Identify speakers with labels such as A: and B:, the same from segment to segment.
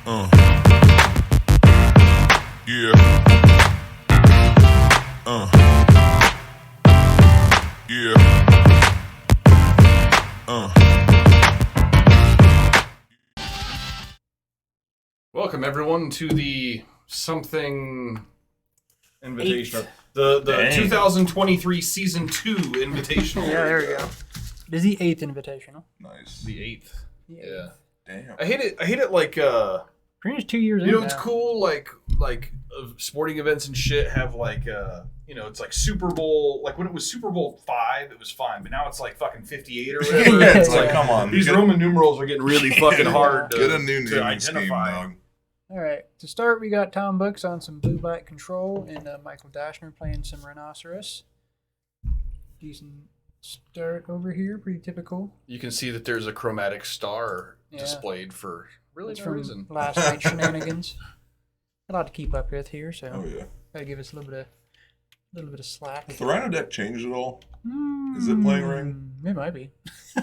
A: Uh. Yeah. Yeah.
B: Welcome everyone to the something invitation. The
C: Dang.
B: 2023 season 2 invitational.
D: Yeah, there we go. It is the 8th invitational.
C: Nice.
B: The 8th. Yeah.
C: Damn.
B: I hate it like
D: Pretty much 2 years
B: you
D: in
B: know it's
D: now.
B: cool like sporting events and shit have like it's like Super Bowl, like when it was Super Bowl 5 it was fine, but now it's like fucking 58 or whatever.
D: Yeah,
B: It's
D: yeah.
B: like
C: Come on.
B: these Roman numerals are getting really fucking hard to,
C: Get a new
B: to
C: naming scheme,
B: identify.
C: dog.
D: All right. To start, we got Tom Books on some Blue Black Control and Michael Dashner playing some Rhinoceros. Decent start over here. Pretty typical.
B: You can see that there's a chromatic star
D: Yeah.
B: displayed for really
D: That's
B: no
D: from
B: reason.
D: last night's shenanigans. A lot to keep up with here, so
C: Oh yeah.
D: gotta give us a little bit of slack.
C: Has the Rhino deck changed at all? Is it playing Ring?
D: It might be.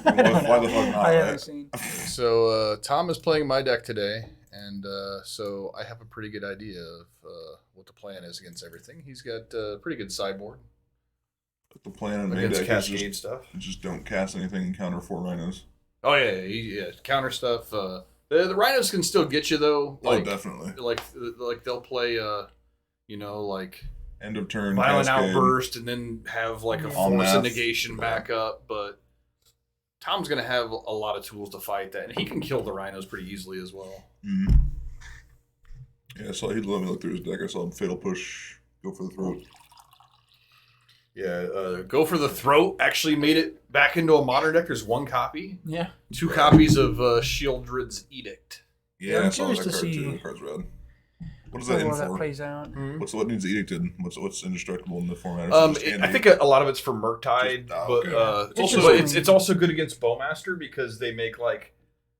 C: Why the fuck not?
D: I haven't
C: Right?
D: seen.
B: So Tom is playing my deck today, and so I have a pretty good idea of what the plan is against everything. He's got a pretty good sideboard
C: The plan and main
B: against
C: deck is
B: Cascade stuff.
C: just don't cast anything and counter 4 Rhinos.
B: Oh yeah, counter stuff. The Rhinos can still get you though.
C: Oh, definitely.
B: Like they'll play like
C: End of turn.
B: violent
C: Cascade.
B: outburst and then have like a
D: Yeah.
B: force
C: Omnath.
B: and negation backup, but Tom's gonna have a lot of tools to fight that, and he can kill the Rhinos pretty easily as well.
C: Mhm. Yeah, so he'd let me look through his deck. I saw him Fatal Push, go for the throat.
B: Yeah, Go for the Throat actually made it back into a modern deck. There's one copy,
D: Yeah.
B: 2 copies of Shieldred's Edict.
D: Yeah,
C: Yeah,
D: I'm
C: I saw that
D: curious
C: card
D: to
C: too.
D: see-
C: The card's red. What is
D: How
C: that in
D: well that
C: for?
D: plays out.
C: What needs edicted? What's indestructible in the format?
B: I think a lot of it's for Murktide,
C: Just-
B: but
C: okay.
B: it's
D: It's
B: also
D: just-
B: it's also good against Bowmaster because they make like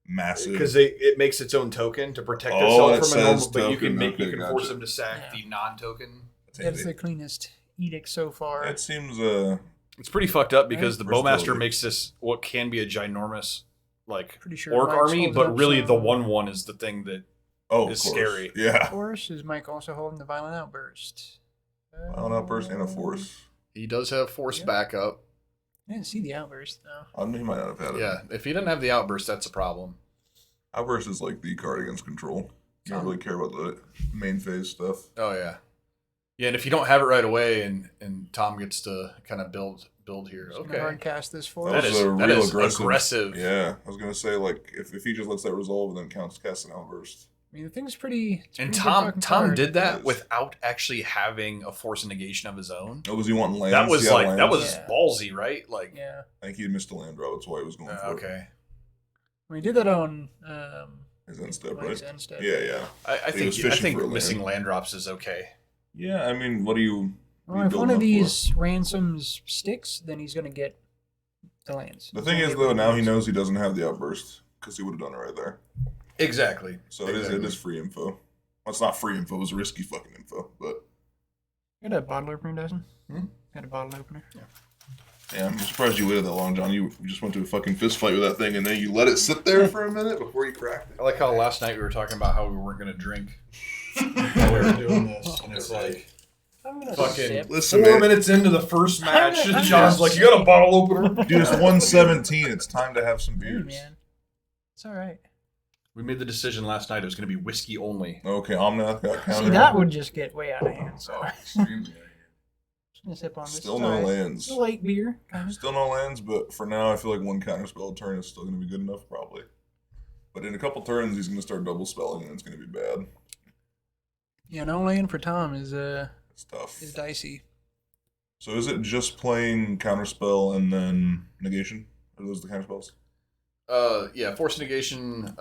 C: massive.
B: because it makes its own token to protect
C: Oh,
B: itself
C: it
B: from a normal,
C: says
B: but you can
C: token.
B: you
C: Okay,
B: can force
C: gotcha.
B: them to sack
D: Yeah.
B: the non-token.
C: That's
D: That's
C: handy.
D: the cleanest edict so far.
C: That seems
B: It's pretty fucked up because the
C: Versatility.
B: Bowmaster makes this what can be a ginormous like
D: Pretty sure
B: orc
D: Mike's
B: army,
D: holding
B: but
D: up
B: really the
D: some-
B: 1/1 is the thing that
C: of
B: It's
C: course.
B: scary.
C: Yeah.
D: Force is Mike also holding the Violent Outburst.
C: Violent outburst and a force.
B: he does have force
D: Yeah.
B: backup.
D: I didn't see the Outburst though.
C: I mean, he might not have had it.
B: Yeah, if he doesn't have the outburst, that's a problem.
C: Outburst is like the card against control. You don't really care about the main phase stuff.
B: Oh yeah, yeah, and if you don't have it right away, and Tom gets to kind of build here,
D: Just gonna
B: okay,
D: hard cast this for
B: that
D: us.
B: is
C: a
B: that
C: real
B: is
C: aggressive.
B: aggressive.
C: Yeah, I was gonna say like if he just lets that resolve and then counts cast an outburst.
D: I mean, the thing's pretty. It's a
B: And
D: pretty good
B: Tom
D: fucking
B: Tom
D: card.
B: did that
C: Yes.
B: without actually having a force and negation of his own.
C: Oh, was he wanting lands?
B: That was
C: Yeah,
B: like
C: lands.
B: that was
D: Yeah.
B: ballsy, right? Like
D: Yeah.
C: I think he had missed a land draw. That's why he was going for it.
B: okay.
D: I mean, he did that on.
C: His end step,
D: like
C: right?
D: his end step.
C: Yeah, yeah.
B: I
C: He was
B: think I
C: fishing
B: think
C: for a land.
B: missing land drops is okay.
C: Yeah, I mean, what do you?
D: Well, if one of these ransoms sticks, then he's gonna get the lands.
C: The thing is, though, now he knows he doesn't have the outburst because he would have done it right there.
B: Exactly.
C: So it is free info. Well, it's not free info. It was risky fucking info. But
D: Got a bottle opener, doesn't?
C: Hmm?
D: Got a bottle opener.
C: yeah, I'm surprised you waited that long, John. You just went to a fucking fist fight with that thing, and then you let it sit there for a minute before you cracked it.
B: I like how last night we were talking about how we weren't going to drink while we were doing this, and it's like
D: I'm gonna
B: fucking
D: sip.
C: Listen,
B: 4
C: man.
B: minutes into the first match,
D: I'm
B: John's
D: just-
B: like, "You got a bottle opener?"
C: Dude, it's 117. It's time to have some
D: Hey,
C: beers.
D: man, it's all right.
B: We made the decision last night; it was going to be whiskey only.
C: Okay, Omnath got countered.
D: See, that would just get way out of hand. So
C: Oh,
D: just gonna sip on this.
C: Still
D: It's
C: no
D: all right.
C: lands.
D: It's a light beer. Kind of.
C: Still no lands, but for now, I feel like one counter spell a turn is still going to be good enough, probably. But in a couple turns, he's going to start double spelling, and it's going to be bad.
D: Yeah, no land for Tom is
C: It's tough.
D: dicey.
C: So is it just playing counter spell and then negation? Are those the counter spells?
B: Yeah, force negation.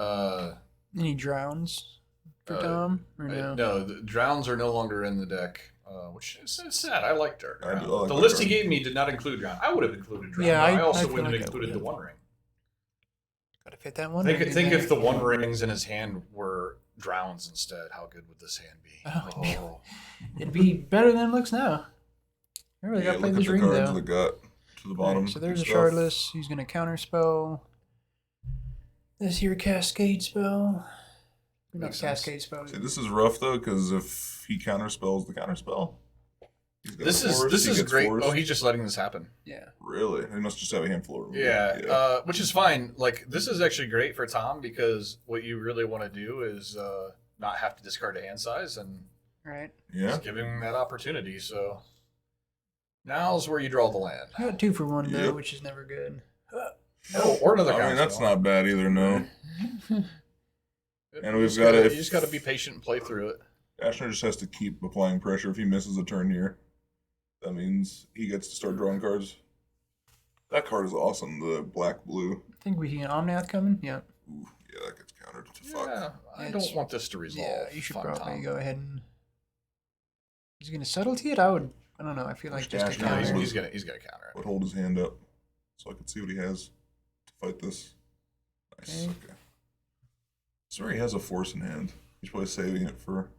D: Any drowns for
B: Uh,
D: Tom or
B: No,
D: no?
B: the drowns are no longer in the deck, which is sad. I liked her.
C: I do- I like
B: the
C: that
B: list he
C: card.
B: gave me did not include drown. I would have included drown.
D: Yeah,
B: but I
D: I
B: also
D: feel
B: wouldn't
D: like
B: have
D: I
B: included the
D: would.
B: one ring.
D: Gotta fit that one.
B: Think,
D: in
B: think
D: there.
B: if the one rings in his hand were drowns instead, how good would this hand be?
D: Oh. It'd be better than it looks now. I really gotta play
C: look
D: this
C: at the
D: ring
C: cards
D: though.
C: that got to the bottom.
D: Alright, so there's a
C: Good stuff.
D: shardless. He's gonna counter spell. This here cascade spell. Not
B: Makes sense.
D: cascade spell.
C: See, this is rough though, because if he counterspells the counterspell, he's got
B: This
C: a forest,
B: is
C: he gets
B: great.
C: forest.
B: Oh, he's just letting this happen.
D: Yeah.
C: Really? He must just have a handful of removal.
B: Yeah, which is fine. Like, this is actually great for Tom because what you really want to do is not have to discard a hand size and
D: Right.
C: Yeah.
B: just give him that opportunity. So now's where you draw the land.
D: I got 2 for 1 though,
C: Yep.
D: which is never good.
B: Oh, or another
C: I mean, that's
B: counterspell.
C: not bad either, no. And
B: You
C: we've
B: just
C: got
B: gotta-
C: to-
B: You just got to be patient and play through it.
C: Dashner just has to keep applying pressure. If he misses a turn here, that means he gets to start drawing cards. That card is awesome, the black-blue.
D: I think we see an Omnath coming. Yeah.
C: Ooh, yeah, that gets countered. Fuck.
B: Yeah, I
D: It's-
B: don't want this to resolve.
D: Yeah, you should
B: Fun
D: probably
B: Tom.
D: go ahead and. Is he gonna subtlety it? I don't know. I feel like just a
C: Dash
B: No,
C: down.
D: counter.
B: he's gonna counter it.
C: Would hold his hand up so I can see what he has to fight this. Nice.
D: Okay.
C: Okay. So he has a force in hand. He's probably saving it for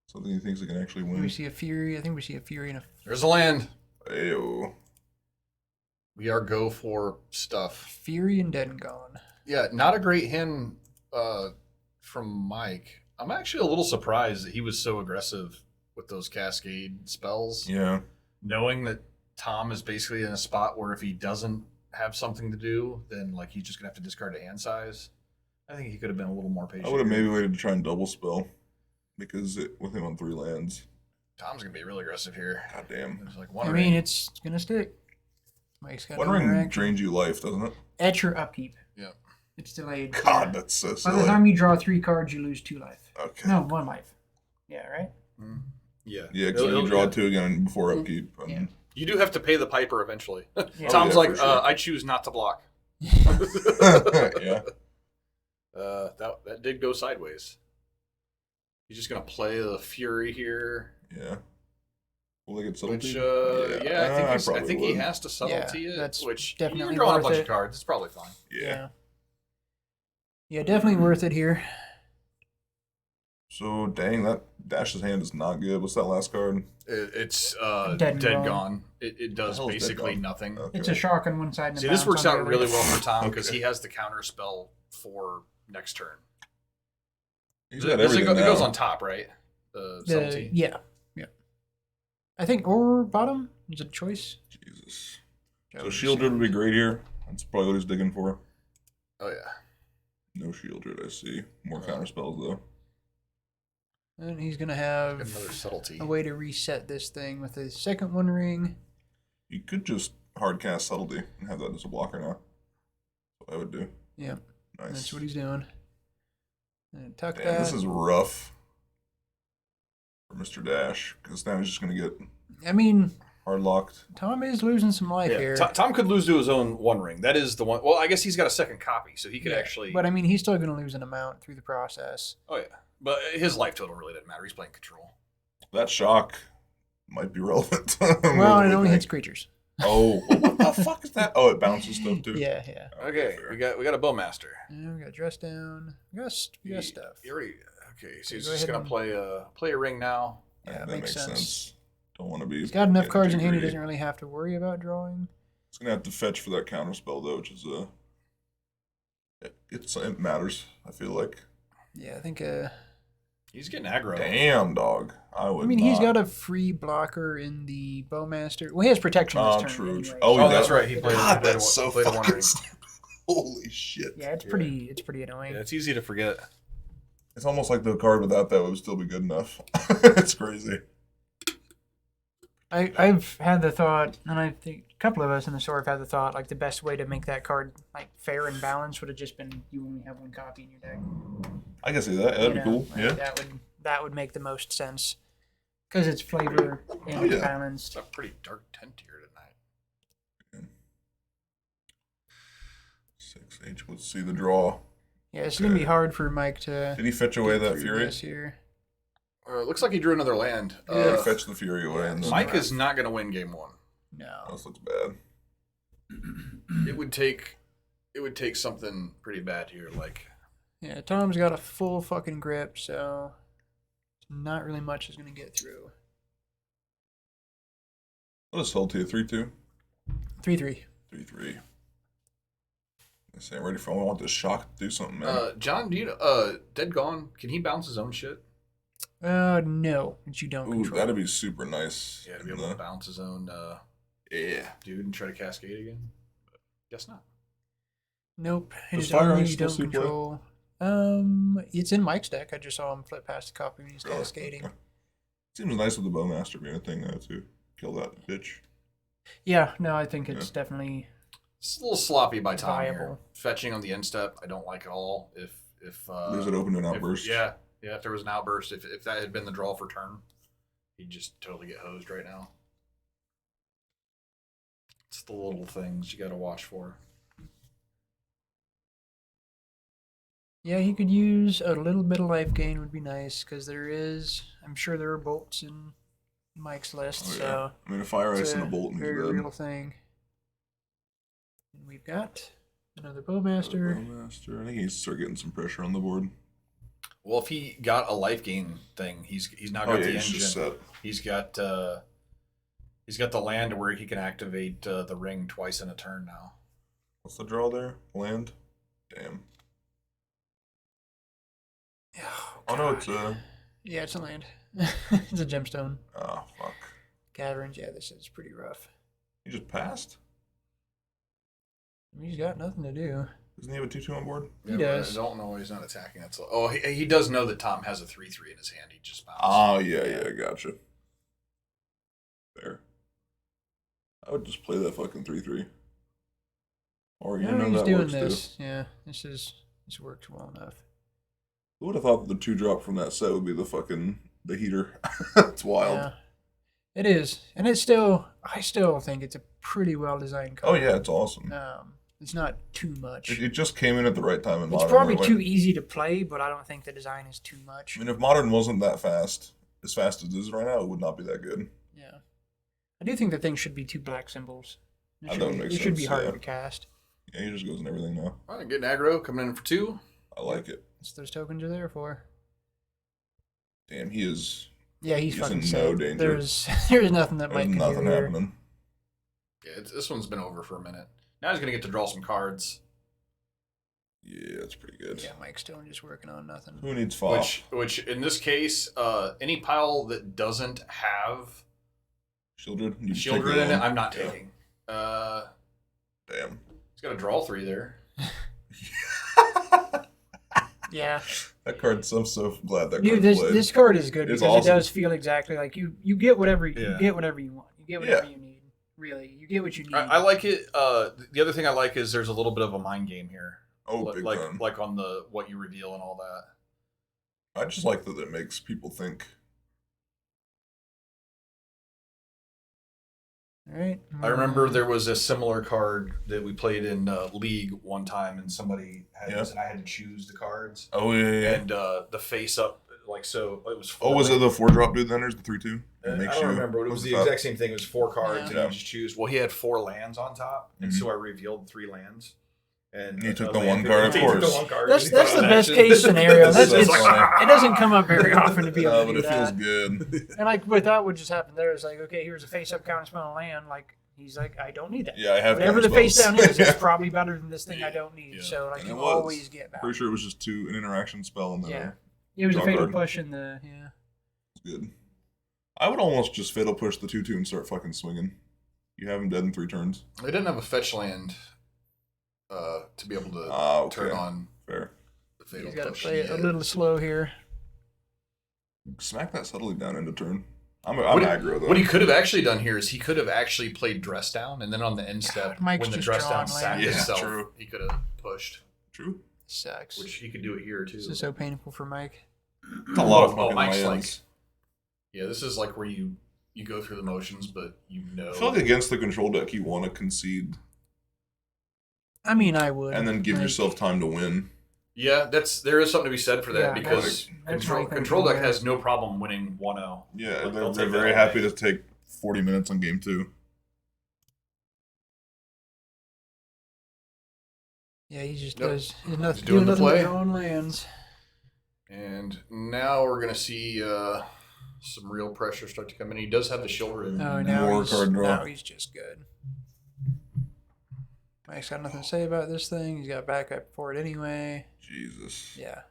C: something he thinks he can actually
D: We
C: win.
D: see a Fury. I think we see a Fury and a
B: There's a land.
C: Ayo.
B: We are go for stuff.
D: Fury and Dead and Gone.
B: Yeah, not a great hand from Mike. I'm actually a little surprised that he was so aggressive with those cascade spells,
C: Yeah.
B: knowing that Tom is basically in a spot where if he doesn't have something to do, then like he's just gonna have to discard a hand size. I think he could have been a little more patient.
C: I would have maybe waited to try and double spell because with him on 3 lands.
B: Tom's gonna be really aggressive here.
C: God damn.
B: There's like one.
D: I
B: ring.
D: mean, it's gonna stick. Mike's got
C: One
D: no
C: ring
D: interaction.
C: drains you life, doesn't it?
D: At your upkeep.
B: Yeah.
D: It's delayed.
C: God,
D: Yeah.
C: that's so
D: By
C: silly.
D: the time you draw 3 cards, you lose 2 life.
C: Okay.
D: No, 1 life. Yeah, right?
B: Yeah.
C: Yeah, because you draw 2 again before upkeep. And
D: Yeah.
B: You do have to pay the piper eventually.
D: Yeah.
B: Tom's
C: yeah,
B: like,
C: for sure.
B: I choose not to block.
C: yeah.
B: That did go sideways. He's just gonna play the Fury here,
C: Yeah. Will they get subtlety?
B: which I think
C: probably
B: he
C: would.
B: has to subtlety
D: Yeah,
B: it.
D: that's
B: Which
D: definitely
B: you're drawing a
D: worth
B: bunch
D: it.
B: of cards. It's probably fine.
C: Yeah.
D: Yeah, definitely worth it here.
C: So dang, that Dash's hand is not good. What's that last card?
B: It's
D: Dead
B: dead,
D: and
B: gone. It does
C: The hell is Dead
B: basically
C: Gone?
B: nothing.
C: Okay.
D: It's a shock on one side and a
B: See, this
D: bounce
B: works
D: on the
B: out
D: other.
B: really well for Tom because
C: Okay.
B: he has the counter spell for next turn.
C: He's got
B: It
C: everything
B: goes
C: now.
B: on top, right? The
D: The,
B: subtlety.
D: yeah. I think or bottom is a choice.
C: Jesus.
D: That
C: So
D: would
C: shield
D: be-
C: would be great here. That's probably what he's digging for.
B: Oh yeah.
C: No shield I see. More counter spells though.
D: And he's gonna
B: Another
D: have
B: subtlety.
D: a way to reset this thing with a second One Ring.
C: You could just hard cast subtlety and have that as a blocker now. That's what I would do.
D: Yeah,
C: Nice.
D: that's what he's doing. And tuck
C: Damn,
D: that.
C: this is rough for Mr. Dash because now he's just gonna get
D: I mean,
C: hard locked.
D: Tom is losing some life
B: Yeah,
D: here.
B: Tom could lose to his own One Ring. That is the one. Well, I guess he's got a second copy, so he could
D: Yeah,
B: actually.
D: But I mean, he's still gonna lose an amount through the process.
B: Oh yeah, but his life total really doesn't matter. He's playing control.
C: That shock might be relevant.
D: Well, and it only hits creatures.
C: Oh, what the fuck is that? Oh, it bounces stuff too.
D: Yeah, yeah.
B: Okay,
C: fair.
B: we got a Bowmaster.
D: And we got dress down. We got stuff.
B: You already okay? So he's
D: go
B: just
D: ahead
B: gonna play a ring now.
D: Yeah,
C: that
D: makes
C: makes
D: sense.
C: sense. Don't want to be.
D: He's got enough
C: getting
D: cards
C: too
D: in hand. He
C: greedy.
D: doesn't really have to worry about drawing.
C: He's gonna have to fetch for that counter spell though, which is it matters. I feel like.
D: Yeah, I think.
B: He's getting aggro.
C: Damn, dog. I would.
D: I mean, he's
C: not.
D: got a free blocker in the Bowmaster. Well, he has protection this
C: Oh,
D: turn.
C: true.
D: Anyway.
C: Oh,
B: Oh,
C: he
B: that's
C: does.
B: right. He played.
C: God,
B: he played
C: that's so
B: played a One
C: fucking
B: Ring.
C: stupid. Holy shit!
D: Yeah, it's pretty annoying.
B: Yeah, it's easy to forget.
C: It's almost like the card without that would still be good enough. It's crazy.
D: I've had the thought, and I think a couple of us in the store have had the thought, like the best way to make that card like fair and balanced would have just been you only have one copy in your deck.
C: I can see that. That'd
D: You
C: be
D: know,
C: cool.
D: like,
C: Yeah.
D: that would make the most sense because it's flavor and
C: Oh,
D: it's
C: yeah.
D: balanced.
B: It's a pretty dark tent here tonight.
C: 6H. Let's see the draw.
D: Yeah, it's gonna be hard for Mike to
C: Did he fetch away
D: get
C: that
D: through
C: fury?
D: this here.
B: It looks like he drew another land.
C: Yeah, fetch the fury away. And then
B: Mike is not going to win game one.
D: No.
C: This looks bad.
B: It would take something pretty bad here, like
D: Yeah, Tom's got a full fucking grip, so not really much is gonna get through.
C: What is Salty? 3-2?
D: 3-3.
C: 3-3. I say I'm ready for. I want this shock to do something, man.
B: John, do you know, Dead Gone, can he bounce his own shit?
D: No, but you don't
C: Ooh,
D: control.
C: that'd be super nice.
B: Yeah, to be able to bounce his own
C: Yeah.
B: dude and try to cascade again? But guess not.
D: Nope. It
C: Does
D: is
C: Fire
D: only
C: Ice
D: you
C: still
D: don't
C: see play?
D: control. It's in Mike's deck. I just saw him flip past the copy when he's
C: Really?
D: cascading.
C: Okay. Seems nice with the Bowmaster being a thing though too. Kill that bitch.
D: Yeah, no, I think it's definitely
B: It's a little sloppy by Tom here.
D: Viable.
B: Fetching on the end step, I don't like at all. If
C: Leaves it open to an
B: if-
C: outburst.
B: yeah, if there was an outburst, if that had been the draw for turn, he'd just totally get hosed right now. It's the little things you got to watch for.
D: Yeah, he could use a little bit of life gain would be nice because I'm sure there are bolts in Mike's list,
C: Oh, yeah.
D: so
C: I mean, a Fire
D: it's
C: Ice and
D: a
C: a Bolt and he's
D: very
C: dead.
D: real thing. And we've got another Bowmaster.
C: Bowmaster. I think he needs to start getting some pressure on the board.
B: Well, if he got a life gain thing, he's now
C: Oh
B: got
C: yeah,
B: the
C: he's
B: engine.
C: just set.
B: He's got the land where he can activate the ring twice in a turn now.
C: What's the draw there? Land. Damn. Oh no, it's
D: Yeah, it's a land. It's a gemstone.
C: oh fuck.
D: Caverns, yeah, this is pretty rough.
C: He just passed.
D: I mean, he's got nothing to do.
C: Doesn't he have a 2/2 on board?
D: He
B: but
D: does.
B: I don't know why he's not attacking it. So, he does know that Tom has a 3/3 in his hand. He just bounced.
C: Oh yeah, gotcha. There. I would just play that fucking 3/3. Or you
D: No,
C: know
D: he's
C: that
D: doing
C: works
D: this.
C: too.
D: Yeah, this works well enough.
C: Who would have thought the 2-drop from that set would be the heater? It's wild.
D: Yeah, it is, and I still think it's a pretty well designed
C: Oh
D: card.
C: yeah, it's awesome.
D: It's not too much.
C: It just came in at the right time in
D: It's
C: Modern.
D: probably
C: where it
D: too
C: went-
D: easy to play, but I don't think the design is too much.
C: I mean, if Modern wasn't that fast, as fast as it is right now, it would not be that good.
D: Yeah, I do think the thing should be 2 black symbols.
C: That would make
D: It should be
C: sense,
D: harder
C: yeah.
D: to cast.
C: Yeah, he just goes in everything now.
B: All right, getting aggro, coming in for 2.
C: I like it.
D: That's what those tokens are there for.
C: Damn, he is.
D: Yeah, he's
C: He's
D: fucking
C: in
D: set.
C: no danger.
D: There's nothing that
C: There's
D: Mike can
C: nothing
D: do here.
C: happening.
B: Yeah, this one's been over for a minute. Now he's gonna get to draw some cards,
C: Yeah, that's pretty good.
D: Yeah, Mike's still just working on nothing.
C: Who needs FOB?
B: which in this case, any pile that doesn't have
C: Shieldred? You just take
B: Shieldred
C: that
B: in it,
C: one?
B: I'm not
C: Yeah.
B: taking.
C: Damn.
B: He's got a draw 3 there.
D: Yeah,
C: That card's so glad that
D: dude,
C: card played.
D: this card is good
C: It's
D: because
C: awesome.
D: it does feel exactly like you get whatever you
B: Yeah.
D: get whatever you want. You get whatever
C: Yeah.
D: you need. Really, you get what you need.
B: I like it. The other thing I like is there's a little bit of a mind game here.
C: Oh, big time.
B: like on the what you reveal and all that.
C: I just like that it makes people think.
D: All right.
B: I remember there was a similar card that we played in League one time, and somebody had
C: Yeah.
B: this, and I had to choose the cards.
C: Oh, yeah.
B: And the face up, like so, it was.
C: Oh, was it the 4-drop dude then, or is the 3/2?
B: I don't remember. But it was the exact same thing. It was 4 cards,
D: Yeah.
B: and you just choose. Well, he had 4 lands on top, and
C: Mhm.
B: so I revealed 3 lands. And
C: You took
B: a
C: the
B: land-
C: one card, of
B: he took the
C: course.
B: one card.
D: That's
B: He
D: the
B: got an
D: best
B: action.
D: case scenario.
C: That's so
D: It
C: funny.
D: doesn't come up very often to be able
C: No,
D: to
C: but
D: do
C: it feels
D: that.
C: good.
D: And like with that, what just happened there is like, okay, here's a face up counter spell on land. Like he's like, I don't need that.
C: Yeah, I have
D: Whatever the face down
C: counterspells.
D: is, it's probably better than this thing I don't need.
B: Yeah.
D: So like
C: And
D: you
C: it was.
D: always get back.
C: Pretty sure it was just an interaction spell and then
D: Yeah. It was a
C: Draw
D: fatal
C: card.
D: push in the yeah.
C: it's good. I would almost just fatal push the 2/2 and start fucking swinging. You have him dead in 3 turns.
B: They didn't have a fetch land to be able to
C: Okay.
B: turn on
C: Fair.
B: the fatal
D: He's got to
B: push.
D: play it a
B: Yeah.
D: little slow here.
C: Smack that subtly down into turn. I'm
B: What he-
C: aggro though.
B: What he could have actually done here is he could have actually played dress down, and then on the end step,
D: Mike's
B: when the
D: just
B: dress down
D: drawing
B: sacked
D: land.
C: Yeah,
B: itself,
C: true.
B: he could have pushed,
C: True.
D: Sucks.
B: which he could do it here too.
D: This is so painful for Mike.
C: It's a lot of
B: Oh,
C: fucking
B: Mike's
C: lands.
B: Yeah, this is like where you go through the motions, but you know.
C: I feel like against the control deck, you want to concede
D: I mean, I would.
C: and then give
D: Like,
C: yourself time to win.
B: Yeah, there is something to be said for that
D: Yeah,
B: because
D: that's
B: control,
D: my thing
B: control deck
D: here.
B: has no problem winning 1-0.
C: Yeah,
B: Like,
C: they're,
B: they'll
C: they're
B: take
C: very
B: that all
C: happy
B: day.
C: to take 40 minutes on game 2.
D: Yeah, he just
B: Nope.
D: does. He's nothing,
B: He's doing the
D: nothing
B: play.
D: but drawing lands.
B: And now we're gonna see some real pressure start to come in. He does have the shoulder in.
D: Oh, now
C: More
D: he's
C: card draw.
D: now he's just good. Mike's got nothing to say about this thing. He's got backup for it anyway.
C: Jesus.
D: Yeah.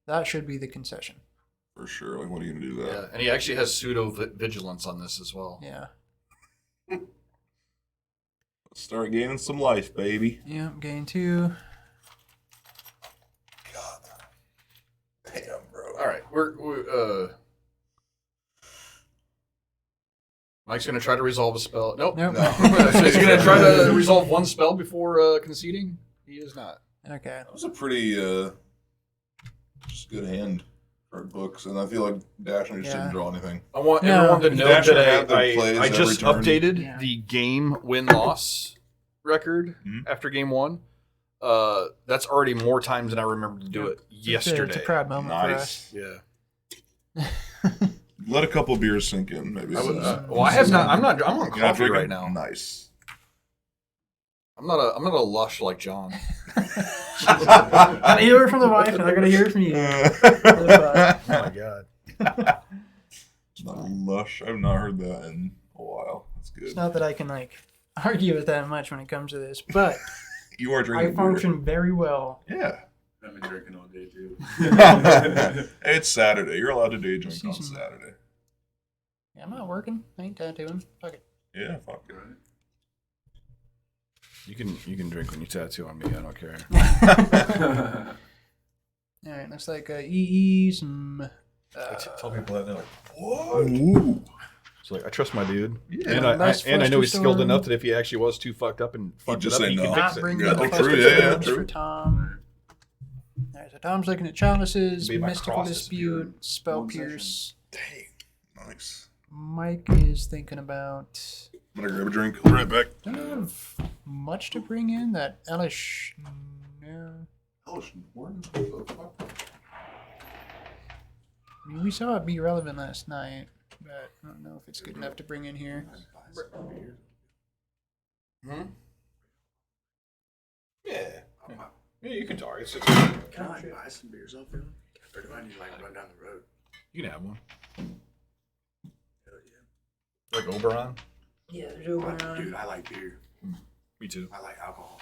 D: That should be the concession.
C: For sure. Like, what are you going to do that?
B: Yeah, and he actually has pseudo vigilance on this as well.
D: Yeah.
C: Let's start gaining some life, baby.
D: Yep, gain 2.
C: God. Damn, bro.
B: All right, Mike's gonna try to resolve a spell. Nope.
D: Nope.
C: No.
B: So he's gonna try to resolve one spell before conceding. He is not.
D: Okay.
C: That was a pretty just good hand for books, and I feel like Dashner just
D: Yeah.
C: didn't draw anything.
B: I want
D: No.
B: everyone to know
C: Dasher had
B: that
C: the plays
B: I just
C: every turn.
B: updated
D: Yeah.
B: the game win-loss record
C: Mhm.
B: after game 1. That's already more times than I remember to do it yesterday.
D: It's a proud moment for us.
C: Nice.
B: Yeah.
C: Let a couple beers sink in, maybe.
B: I would, well, I have not. I'm on
C: You're not
B: coffee
C: drinking?
B: right now.
C: Nice.
B: I'm not a lush like John.
D: I gotta hear it from the wife, and I gotta hear it from you.
B: Oh my god.
C: Not lush. I've not heard that in a while. That's
D: It's
C: good.
D: not that I can argue with that much when it comes to this, but
C: You are
D: I
C: drinking beer.
D: function very well.
C: Yeah.
E: I've been drinking all day too.
C: It's Saturday. You're allowed to day drink on
D: Season.
C: Saturday.
D: Yeah, I'm not working. I ain't tattooing. Fuck it.
C: Yeah, fuck it.
B: You can drink when you tattoo on me. I don't care.
D: All right, looks like EE, some.
B: Tell people that they're like,
C: What? Ooh.
B: so like I trust my dude,
C: Yeah.
B: and
D: Nice
B: I know he's
D: Fluster
B: skilled
D: Storm.
B: enough that if he actually was too fucked up and fucked it
C: just
B: up,
C: say
B: he
C: no.
B: can
D: Not
B: fix it.
D: bringing
C: Yeah,
D: the
C: true,
D: Fluster
C: yeah,
D: Storms
C: true.
D: for Tom. All right, so Tom's looking at Chalices,
B: Be my
D: Mystical
B: cross
D: Dispute, Spell
E: One session.
D: Pierce.
C: Dang. Nice.
D: Mike is thinking about.
C: I'm gonna grab a drink. I'll be right back.
D: Don't have much to bring in. That Elish. No. I mean, we saw it be relevant last night, but I don't know if it's good enough to bring in here.
B: Hmm? Yeah. Yeah, you can talk. It's just,
E: Can I buy some beers off him? Or do I need to run down the road?
B: you can have one.
E: Hell yeah.
B: Like Oberon.
D: Yeah, there's Oberon.
E: Dude, I like beer.
B: Me too.
E: I like alcohol.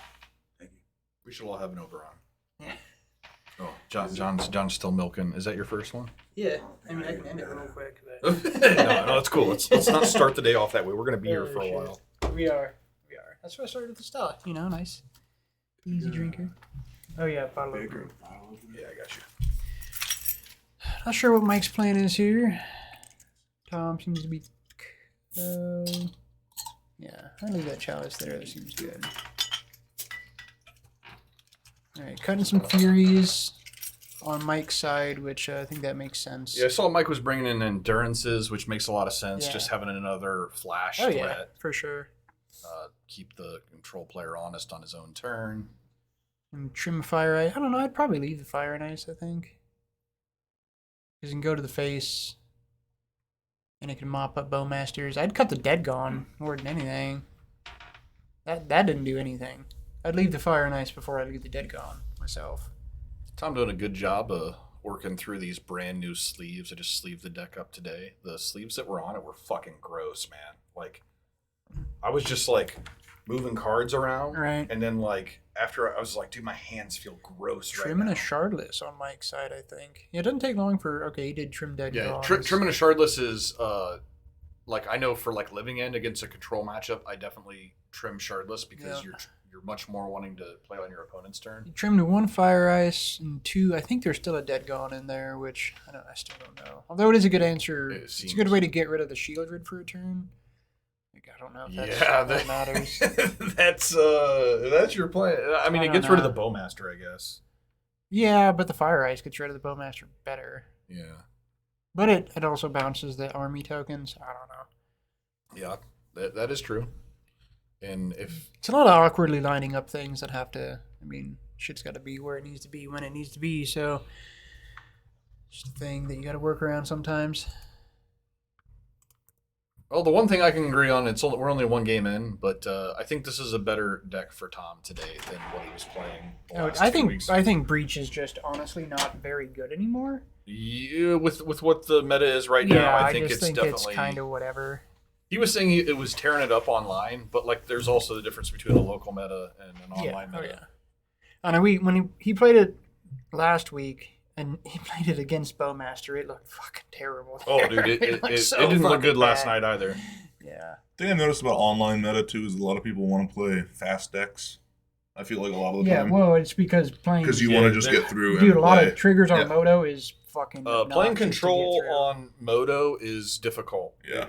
E: Thank you.
B: We should all have an Oberon.
D: Yeah.
B: Oh, John's still milking. Is that your first one?
D: Yeah, I mean, I can end it real quick, but
B: no, it's cool. Let's not start the day off that way. We're gonna be here for a
D: shit.
B: while.
D: we are. That's why I started with the stock. You know, nice, easy drinker. Oh yeah, bottle
E: Bigger
D: opener.
E: bottles.
B: Yeah, I got you.
D: Not sure what Mike's plan is here. Tom seems to be. Yeah, I'll leave that chalice there. That seems good. All right, cutting some Furies on Mike's side, which I think that makes sense.
B: Yeah, I saw Mike was bringing in endurances, which makes a lot of sense.
D: Yeah.
B: Just having another flash
D: Oh
B: threat.
D: yeah, for sure.
B: Keep the control player honest on his own turn.
D: And trim Fire Ice. I don't know. I'd probably leave the Fire and Ice. I think because you can go to the face, and it can mop up Bowmasters. I'd cut the Dead Gone more than anything. That didn't do anything. I'd leave the Fire and Ice before I leave the Dead Gone myself.
B: Tom doing a good job of working through these brand new sleeves. I just sleeved the deck up today. The sleeves that were on it were fucking gross, man. Like, I was just like moving cards around,
D: Right.
B: and then like after I was like, dude, my hands feel gross
D: Trimming
B: right
D: a Shardless on Mike's side, I think. Yeah, it doesn't take long for. Okay, he did trim Dead
B: now. Yeah,
D: Gods.
B: trimming a shardless is like I know for like living end against a control matchup, I definitely trim shardless because
D: Yeah.
B: you're much more wanting to play on your opponent's turn.
D: He trimmed to 1 Fire Ice and 2. I think there's still a Dead Gone in there, which I still don't know. Although it is a good answer.
B: It
D: It's a
B: seems-
D: good way to get rid of the Shieldred for a turn. Like, I don't know if that's,
B: Yeah,
D: that matters.
B: that's your plan. I mean,
D: I
B: it
D: don't
B: gets rid of
D: know.
B: the Bowmaster, I guess.
D: Yeah, but the Fire Ice gets rid of the Bowmaster better.
B: Yeah.
D: But it also bounces the army tokens. I don't know.
B: Yeah, that is true. And if
D: It's a lot of awkwardly lining up things that have to. I mean, shit's got to be where it needs to be when it needs to be. So, just a thing that you got to work around sometimes.
B: well, the one thing I can agree on, we're only one game in, but I think this is a better deck for Tom today than what he was playing. The last
D: I
B: 2
D: think
B: weeks.
D: I think Breach is just honestly not very good anymore.
B: Yeah, with what the meta is right now, I think
D: just
B: it's
D: think
B: definitely
D: it's kind of whatever.
B: He was saying it was tearing it up online, but like there's also the difference between a local meta and an online
D: Oh
B: meta.
D: yeah. I know when he played it last week and he played it against Bowmaster, it looked fucking terrible.
B: Oh, dude, it
D: looked so
B: didn't look
D: fucking
B: good last
D: bad.
B: night either.
D: Yeah.
C: The thing I noticed about online meta too is a lot of people want to play fast decks. I feel like a lot of the
D: Yeah,
C: time
D: well, it's because playing.
C: because you
B: Yeah,
C: want to just
B: that-
C: get through.
D: Dude,
C: and
D: a lot
C: play.
D: of triggers on
C: Yeah.
D: Moto is fucking.
B: Playing
D: obnoxious to get
B: control
D: through.
B: on Moto is difficult.
C: Yeah.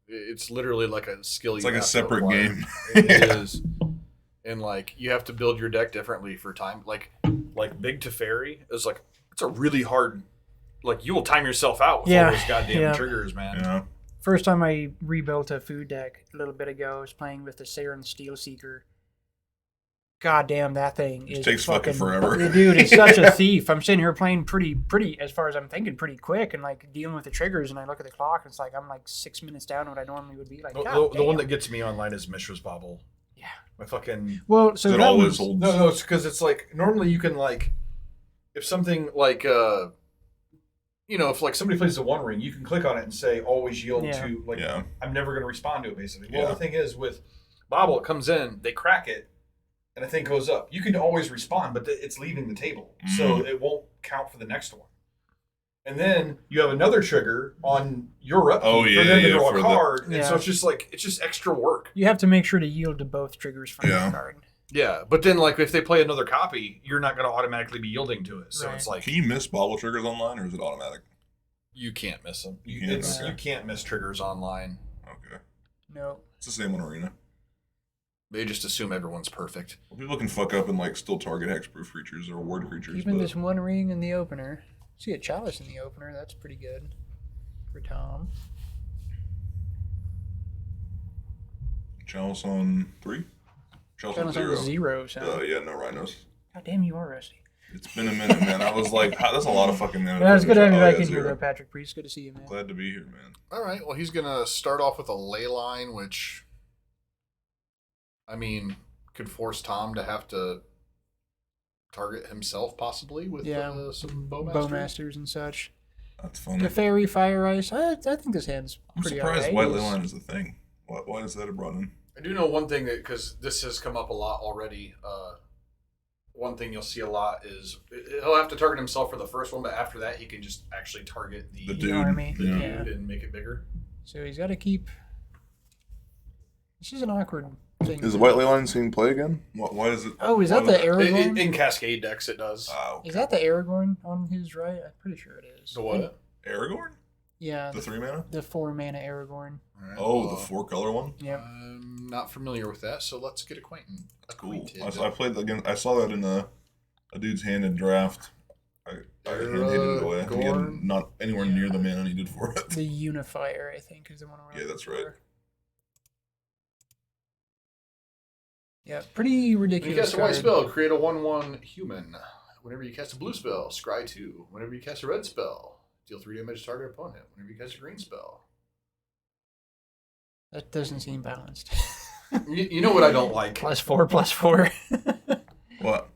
B: It's literally like a skill.
C: It's
B: you
C: like a
B: have to
C: separate
B: acquire.
C: game.
B: It is, and like you have to build your deck differently for time. Like Big Teferi is like it's a really hard. Like you will time yourself out with
D: Yeah,
B: all those goddamn
D: yeah.
B: triggers, man.
C: Yeah.
D: First time I rebuilt a food deck a little bit ago, I was playing with the Saren Steel Seeker. God damn, that thing is
C: takes fucking forever.
D: Dude, it's such a thief. I'm sitting here playing pretty, as far as I'm thinking, pretty quick, and like dealing with the triggers. And I look at the clock, and it's like I'm like 6 minutes down what I normally would be. Like,
B: The one that gets me online is Mishra's Bobble.
D: Yeah.
B: My fucking
D: Well, so
C: It
D: that
C: always
D: was,
C: holds.
B: no, it's because it's like normally you can like if something like if like somebody plays the One Ring, you can click on it and say always yield
D: Yeah.
B: to like
C: Yeah.
B: I'm never going to respond to it basically. Well,
C: Yeah.
B: the thing is with Bobble, it comes in, they crack it, and the thing goes up. You can always respond, but it's leaving the table, so it won't count for the next one. And then you have another trigger on your upkeep
C: Oh,
B: for
C: yeah,
B: them to
C: yeah,
B: draw
C: for
B: a
C: the-
B: card, and so
D: Yeah.
B: it's just like it's just extra work.
D: you have to make sure to yield to both triggers from
C: Yeah.
D: the card.
B: Yeah, but then like if they play another copy, you're not going to automatically be yielding to it. So
D: Right.
B: it's like
C: Can you miss bobble triggers online, or is it automatic?
B: you can't miss them.
C: You can't, okay.
B: You can't miss triggers online.
C: Okay.
D: No.
C: It's the same on Arena.
B: They just assume everyone's perfect.
C: Well, people can fuck up and like still target hexproof creatures or ward creatures.
D: Keeping
C: but
D: this One Ring in the opener. See a Chalice in the opener. That's pretty good for Tom.
C: Chalice on 3? Chalice on
D: Chalice on
C: 0.
D: 0. So.
C: Yeah, no rhinos.
D: God damn, you are rusty.
C: It's been a minute, man. I was like, that's a lot of fucking mana.
D: Yeah, it's good to have you back in here,
C: 0.
D: though, Patrick Priest. Good to see you, man.
C: Glad to be here, man.
B: All right. Well, he's gonna start off with a ley line, which, I mean, could force Tom to have to target himself possibly with
D: Yeah.
B: some bowmasters.
D: Bowmasters and such.
C: That's funny.
D: The Fairy, Fire Ice. I think this hand's
C: I'm
D: pretty
C: surprised
D: alright.
C: White
D: It's-
C: Ley Line is a thing. Why is that brought in?
B: I do know one thing that because this has come up a lot already. One thing you'll see a lot is he'll have to target himself for the first one, but after that he can just actually target
C: The
B: the
C: dude.
D: army.
C: Yeah.
D: Yeah.
B: dude and make it bigger.
D: So he's got to keep. This is an awkward thing.
C: Is the White Ley Line seeing play again? Why is it?
D: Oh, is that
C: why
D: the
C: would
D: Aragorn?
B: In Cascade decks, it does.
C: Okay.
D: Is that the Aragorn on his right? I'm pretty sure it is.
B: The what?
C: Aragorn?
D: Yeah,
C: The 3 mana?
D: the 4 mana Aragorn.
B: All right,
C: Oh,
B: well,
C: the 4 color one?
D: Yep.
B: I'm not familiar with that, so let's get acquainted.
C: Cool.
B: Acquainted.
C: I played again. I saw that in a dude's hand in draft. I hand-hated it away.
B: Aragorn?
C: Again, not anywhere near the mana needed for it.
D: The Unifier, I think, is the one we're
C: Yeah,
D: looking
C: that's right.
D: for. Yeah, pretty
B: When you
D: ridiculous.
B: cast a white
D: card.
B: spell, create a 1/1 human. Whenever you cast a blue spell, scry 2. Whenever you cast a red spell, deal 3 damage to target opponent. Whenever you cast a green spell.
D: That doesn't seem balanced.
B: You know what I don't like?
D: +4/+4.
C: What?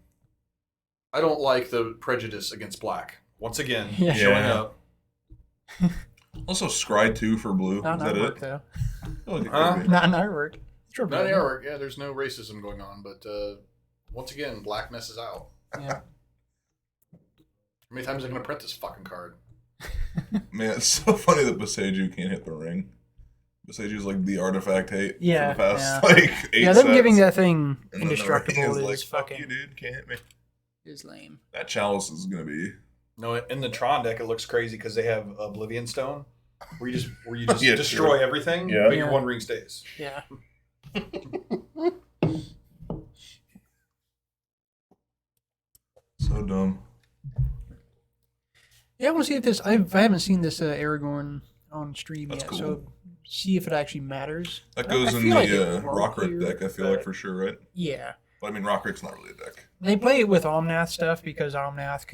B: I don't like the prejudice against black. Once again,
D: Yeah.
B: showing
C: Yeah.
B: up.
C: Also, Scry 2 for blue.
D: Not
C: Is
D: in
C: that
D: artwork,
C: it?
D: though.
C: Oh, it could
B: Huh?
C: be.
D: Not in artwork. It's real
B: Not
D: good.
B: artwork. Yeah, there's no racism going on, but once again, black messes out.
D: Yeah.
B: How many times am I going to print this fucking card?
C: Man, it's so funny that Boseiju can't hit the ring. Boseiju like the artifact hate
D: Yeah,
C: for the past
D: yeah.
C: like 8
D: Yeah, them
C: sets.
D: giving that thing
C: And then the ring
D: indestructible is
C: like, fuck
D: fucking
C: you, dude, can't hit me.
D: is lame.
C: That chalice is gonna be
B: No, in the Tron deck, it looks crazy because they have Oblivion Stone, where you just
C: Yeah,
B: destroy
C: true.
B: everything,
C: Yeah.
B: but your
D: Yeah.
B: one ring stays.
D: Yeah.
C: so dumb.
D: Yeah, I want to see if this. I haven't seen this Aragorn on stream
C: That's
D: yet,
C: cool.
D: so see if it actually matters.
C: That
D: I
C: goes in
D: feel like it
C: the
D: won't
C: Rockrick
D: here,
C: deck, I feel like
D: but-
C: for sure, right?
D: Yeah,
C: But I mean Rockrick's not really a deck.
D: they play it with Omnath stuff because Omnath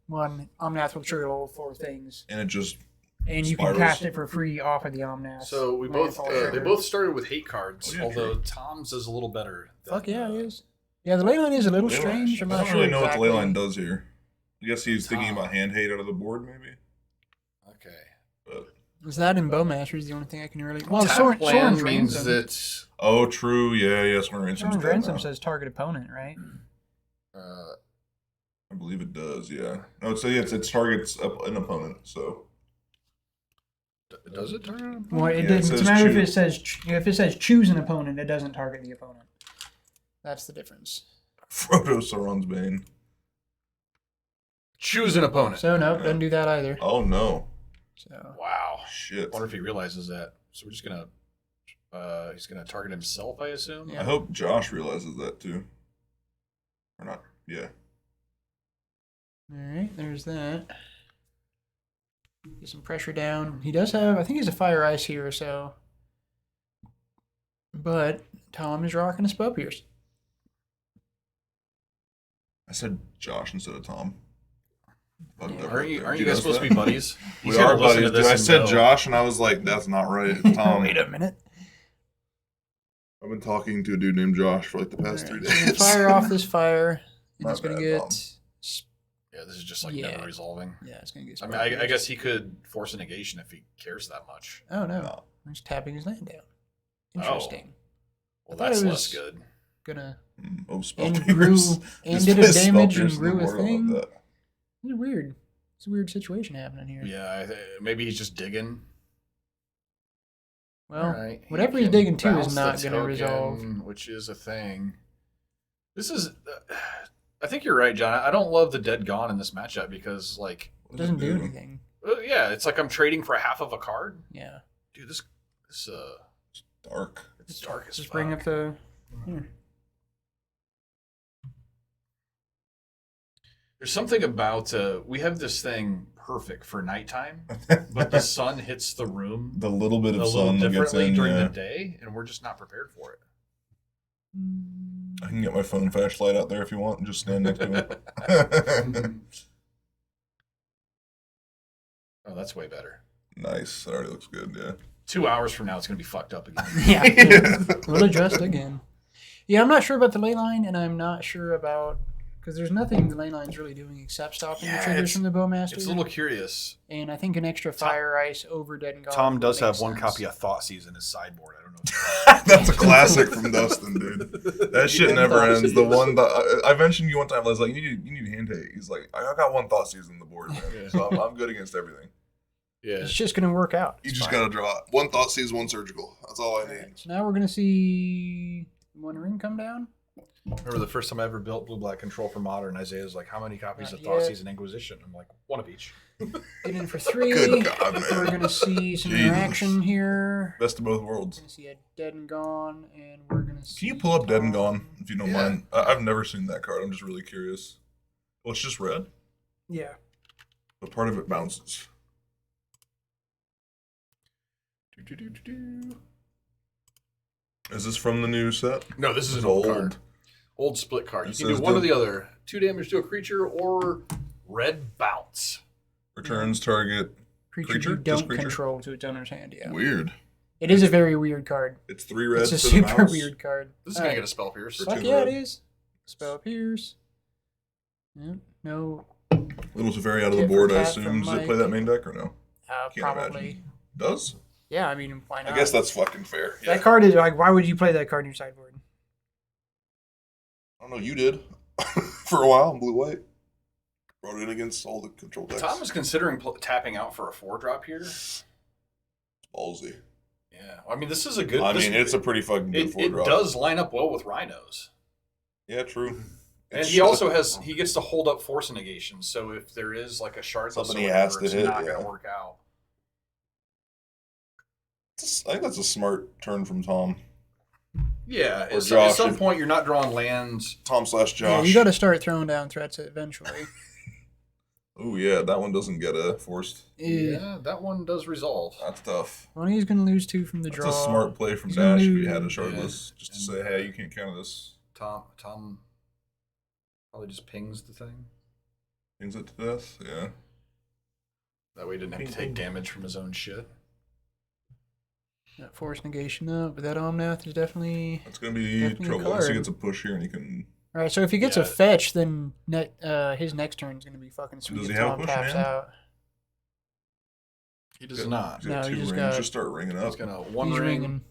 D: will trigger level 4 things,
C: And it just
D: and you can
C: Spirals.
D: cast it for free off of the Omnath.
B: So we both
D: landfall
B: they
D: trigger.
B: both started with hate cards,
C: Oh, yeah,
B: although
C: true.
B: Tom's is a little better.
D: Fuck yeah, it is. Yeah, the leyline is a little
C: Leyline.
D: strange. I'm
C: I
D: not
C: don't
D: sure
C: really know
D: exactly.
C: what the Leyline does here. I guess he's thinking
B: Tom.
C: about hand hate out of the board, maybe.
B: Okay.
C: But
D: Is that in Bowmaster is the only thing I can really. Well,
B: Tap
D: Soren's
B: land means
D: Ransom.
B: that
C: Oh, true. Yeah. Soren Ransom's
D: Soren's
C: dead
D: Ransom
C: now.
D: says target opponent, right?
C: I believe it does. Yeah. No, it targets an opponent. So
B: does it turn?
D: Well, it
C: Yeah, it
D: doesn't
C: says
D: matter if
C: choose.
D: it says choose an opponent, it doesn't target the opponent. That's the difference.
C: Frodo Sauron's Bane.
B: Choose an opponent.
D: So nope, doesn't do that either.
C: Oh no!
D: So
B: Wow.
C: Shit.
B: Wonder if he realizes that. So we're just gonna. He's gonna target himself, I assume.
D: Yeah.
C: I hope Josh realizes that too. Or not? Yeah.
D: all right, there's that. Get some pressure down. He does have, I think he's a fire ice here, so. But Tom is rocking a Spell Pierce.
C: I said Josh instead of Tom. Fucked up
B: Aren't
C: right
B: you,
C: there.
B: aren't
C: Did
B: you
C: you
B: guys
C: notice
B: supposed to
C: that?
B: be buddies?
C: We
B: He's gonna
C: are
B: listen to
C: buddies,
B: this
C: dude. I
B: and
C: said
B: know.
C: Josh, and I was like, "That's not right." Tom.
D: Wait a minute.
C: I've been talking to a dude named Josh for like the past
D: All
C: 3
D: right, so
C: days.
D: fire off this fire, and
C: My
D: it's gonna
C: bad,
D: get.
C: Tom.
B: Yeah, this is just like
D: Yeah.
B: never resolving.
D: Yeah, it's gonna get.
B: I
D: Spell
B: mean, I
D: Pierce.
B: guess he could force a negation if he cares that much.
D: Oh no,
C: No.
D: I'm just tapping his land down.
B: Oh.
D: Interesting.
B: Well,
D: I thought
B: that's
D: it
B: less
D: was-
B: good.
D: Gonna
C: Oh, spell
D: and
C: pierce.
D: grew and
C: Just
D: did
C: play
D: a
C: spell
D: damage and
C: pierce in the
D: grew a
C: board, I love
D: thing.
C: that.
D: It's weird. It's a weird situation happening here.
B: Yeah, maybe he's just digging.
D: Well,
B: Alright, he
D: whatever he's
B: can
D: digging to
B: bounce
D: is
B: the
D: not going to
B: token,
D: resolve.
B: which is a thing. This is. I think you're right, John. I don't love the Dead Gone in this matchup because, like,
D: It doesn't do anything.
B: yeah, it's like I'm trading for half of a card.
D: Yeah.
B: Dude, this
C: Dark.
B: it's dark as
D: Just
B: fuck.
D: bring up the. Here.
B: There's something about we have this thing perfect for nighttime, but the sun hits the room
C: The little bit
B: a
C: of
B: little
C: sun that gets
B: differently
C: in.
B: during
C: Yeah.
B: the day, and we're just not prepared for it.
C: I can get my phone flashlight out there if you want and just stand next to it.
B: Oh, that's way better.
C: Nice. That already looks good. Yeah.
B: 2 hours from now, it's gonna be fucked up again.
D: Yeah. We'll adjust again. Yeah, I'm not sure about the ley line, and I'm not sure about. Because there's nothing the ley line's really doing except stopping
B: Yeah,
D: the triggers
B: it's-
D: from the Bowmaster.
B: It's a little curious.
D: And I think an extra fire ice over Dead and Gone.
B: Tom does
D: makes
B: have one
D: sense.
B: copy of Thoughtseize in his sideboard. I don't know. If
C: That's a classic from Dustin, dude. That shit never ends. The one that I mentioned you one time, I was like, you need hand hate. He's like, I got one Thoughtseize in the board, man.
B: Yeah.
C: So I'm good against everything.
B: yeah.
D: It's just going to work out.
C: You
D: It's
C: just
D: fine.
C: gotta draw one Thoughtseize, one surgical. That's all I need.
D: Alright, so now we're going to see one ring come down.
B: Remember the first time I ever built Blue Black Control for Modern? Isaiah's like, how many copies
D: Not
B: of
D: yet.
B: Thoughtseize and Inquisition? I'm like, one of each.
D: Get in for 3.
C: Good God, man.
D: We're going to see some
C: Jesus.
D: interaction here.
C: Best of both
D: We're
C: worlds.
D: going to see a Dead and Gone, and we're going to see.
C: Can you pull up Dead and Gone if you don't
B: Yeah.
C: mind? I've never seen that card. I'm just really curious. Well, it's just red,
D: Yeah.
C: but part of it bounces. Is this from the new set?
B: No, this is
C: It's
B: an old
C: old.
B: card. Old split card. You
C: It
B: can do
C: says
B: one or
C: the-
B: the other. 2 damage to a creature or red bounce.
C: Returns target.
D: Creature,
C: Creature?
D: you
C: Just
D: don't
C: creature?
D: control to its owner's hand. Yeah.
C: Weird.
D: It is a very weird card.
C: It's 3 red
D: It's a
C: for the
D: super
C: mouse.
D: weird card.
B: This is going to get a spell pierce.
C: For
D: Fuck
C: 2
D: yeah,
C: red.
D: it is. Spell Pierce. Yeah, no.
C: Little Teferi out of the
D: Tip for
C: board, I
D: tat
C: assume.
D: from
C: Does it
D: Mike.
C: play that main deck or no? Can't
D: Probably.
C: imagine. Does?
D: Yeah, I mean, why not?
C: I guess that's fucking fair. Yeah.
D: That card is like, why would you play that card in your sideboard?
C: I don't know, you did. For a while in blue-white. Brought it in against all the control decks.
B: Tom is considering tapping out for a 4-drop here.
C: Ballsy.
B: Yeah. I mean, this is a good...
C: I
B: this-
C: mean, it's a pretty fucking good
B: It
C: 4-drop.
B: does line up well with Rhinos.
C: Yeah, true.
B: And
C: It's
B: he also
C: just-
B: he gets to hold up force negation. So if there is like a shard
C: Something
B: or
C: he
B: whatever,
C: has to
B: it's
C: hit,
B: not
C: yeah.
B: going to work out.
C: I think that's a smart turn from Tom.
B: Yeah.
C: Or
B: At
C: Josh,
B: some
C: if-
B: point, you're not drawing lands.
C: Tom/Josh.
D: Yeah, you got to start throwing down threats eventually.
C: Oh yeah, that one doesn't get forced.
B: Yeah, that one does resolve.
C: That's tough.
D: Well, he's going to lose 2 from the
C: That's
D: draw.
C: a smart play from
D: He's gonna
C: Dash if he
D: lose-
C: had a shardless,
B: Yeah.
C: just to say, hey, you can't counter this.
B: Tom probably just pings the thing.
C: Things it to death. Yeah.
B: That way he didn't have to take damage from his own shit.
D: That force negation up, but that Omnath is definitely.
C: That's gonna be
D: Definitely a
C: trouble. Unless he
D: card.
C: gets a push here and he can.
D: All right, so if he gets
B: Yeah.
D: a fetch, then his next turn is going to be fucking sweet.
C: Does
D: if
C: he have a
D: Tom
C: push
D: taps
C: hand?
D: out.
B: He does not.
C: He's got
D: No, he
C: two
D: just
C: rings.
D: got-
C: Just start ringing up.
B: He's gonna one
D: He's
B: ring.
D: ringing.